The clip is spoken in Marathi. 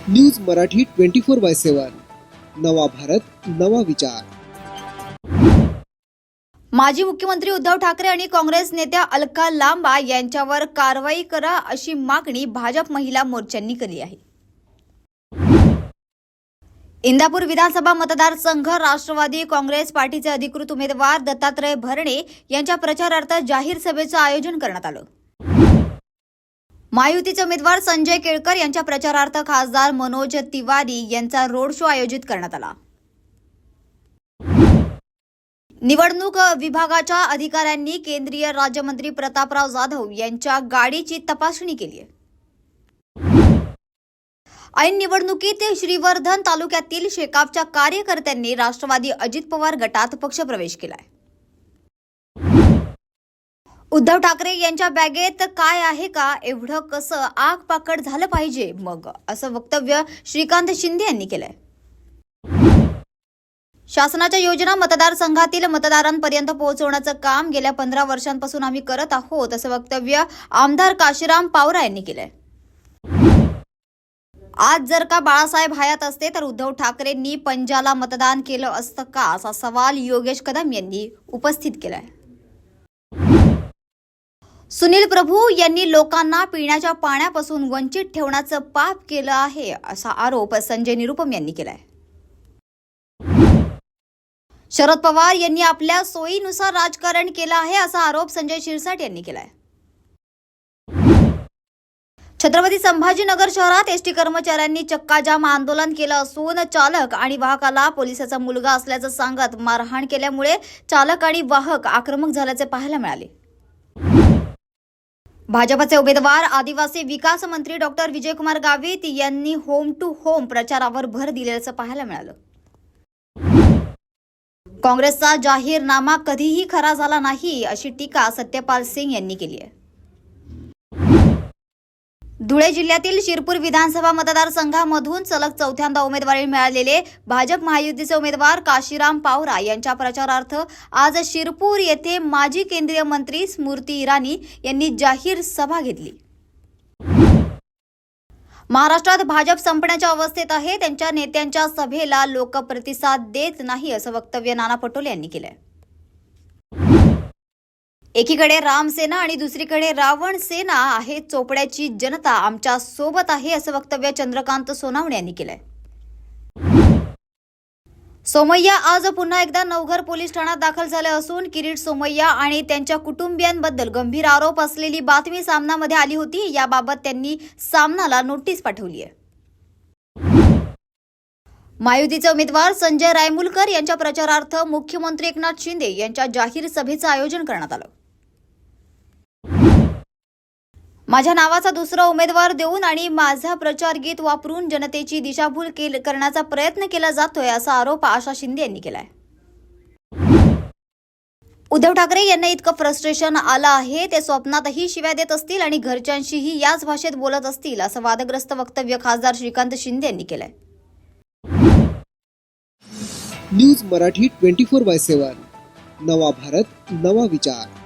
न्यूज मराठी 24/7 नवा भारत नवा विचार। माजी मुख्यमंत्री उद्धव ठाकरे आणि काँग्रेस नेत्या अलका लांबा यांच्यावर कारवाई करा अशी मागणी भाजप महिला मोर्चांनी केली आहे। इंदापूर विधानसभा मतदारसंघ राष्ट्रवादी काँग्रेस पार्टीचे अधिकृत उमेदवार दत्तात्रय भरणे यांच्या प्रचारार्थ जाहीर सभेचं आयोजन करण्यात आलं। महायुतीचे उमेदवार संजय केळकर यांच्या प्रचारार्थ खासदार मनोज तिवारी यांचा रोड शो आयोजित करण्यात आला। निवडणूक विभागाच्या अधिकाऱ्यांनी केंद्रीय राज्यमंत्री प्रतापराव जाधव यांच्या गाडीची तपासणी केली आहे। ऐन निवडणुकीत श्रीवर्धन तालुक्यातील शेकापच्या कार्यकर्त्यांनी राष्ट्रवादी अजित पवार गटात पक्षप्रवेश केलाय। उद्धव ठाकरे यांच्या बॅगेत काय आहे का, एवढं कसं आग पाकड झालं पाहिजे मग, असं वक्तव्य श्रीकांत शिंदे यांनी केलंय। शासनाच्या योजना मतदारसंघातील मतदारांपर्यंत पोहोचवण्याचं काम गेल्या 15 वर्षांपासून आम्ही करत आहोत, असं वक्तव्य आमदार काशीराम पावरा यांनी केलंय। आज जर का बाळासाहेब हयात असते तर उद्धव ठाकरेंनी पंजाला मतदान केलं असतं का, असा सवाल योगेश कदम यांनी उपस्थित केलाय। सुनील प्रभू यांनी लोकांना पिण्याच्या पाण्यापासून वंचित ठेवण्याचं पाप केलं आहे, असा आरोप संजय निरुपम यांनी केलाय। शरद पवार यांनी आपल्या सोयीनुसार राजकारण केलं आहे, असा आरोप संजय शिरसाट यांनी केलाय। छत्रपती संभाजीनगर शहरात एसटी कर्मचाऱ्यांनी चक्काजाम आंदोलन केलं असून चालक आणि वाहकाला पोलिसाचा मुलगा असल्याचं सांगत मारहाण केल्यामुळे चालक आणि वाहक आक्रमक झाल्याचे पाहायला मिळाले। भाजपचे उमेदवार आदिवासी विकास मंत्री डॉक्टर विजयकुमार गावित यांनी होम टू होम प्रचारावर भर दिल्याचं पाहायला मिळालं। काँग्रेसचा जाहीरनामा कधीही खरा झाला नाही, अशी टीका सत्यपाल सिंग यांनी केली आहे। धुळे जिल्ह्यातील शिरपूर विधानसभा मतदारसंघामधून सलग चौथ्यांदा उमेदवारी मिळालेले भाजप महायुतीचे उमेदवार काशीराम पावरा यांच्या प्रचारार्थ आज शिरपूर येथे माजी केंद्रीय मंत्री स्मृती इराणी यांनी जाहीर सभा घेतली। महाराष्ट्रात भाजप संपण्याच्या अवस्थेत आहे, त्यांच्या नेत्यांच्या सभेला लोक प्रतिसाद देत नाही, असं वक्तव्य नाना पटोले यांनी केलंय। एकीकडे रामसेना आणि दुसरीकडे रावण सेना आहे, चोपड्याची जनता आमच्या सोबत आहे, असं वक्तव्य चंद्रकांत सोनावणे यांनी केलंय। सोमय्या आज पुन्हा एकदा नवघर पोलीस ठाण्यात दाखल झाले असून किरीट सोमय्या आणि त्यांच्या कुटुंबियांबद्दल गंभीर आरोप असलेली बातमी सामनामध्ये आली होती। याबाबत त्यांनी सामनाला नोटीस पाठवली आहे। महायुतीचे उमेदवार संजय रायमुलकर यांच्या प्रचारार्थ मुख्यमंत्री एकनाथ शिंदे यांच्या जाहीर सभेचं आयोजन करण्यात आलं। माझ्या नावाचा दुसरा उमेदवार देऊन आणि माझा प्रचार गीत वापरून जनतेची दिशाभूल करण्याचा प्रयत्न केला जातोय, असा आरोप आशा शिंदे यांनी केलाय। उद्धव ठाकरे यांना इतकं फ्रस्ट्रेशन आलं आहे, ते स्वप्नातही शिव्या देत असतील आणि घरच्यांशीही याच भाषेत बोलत असतील, असं वादग्रस्त वक्तव्य खासदार श्रीकांत शिंदे यांनी केलंय। न्यूज मराठी 24/7 नवा भारत नवा विचार।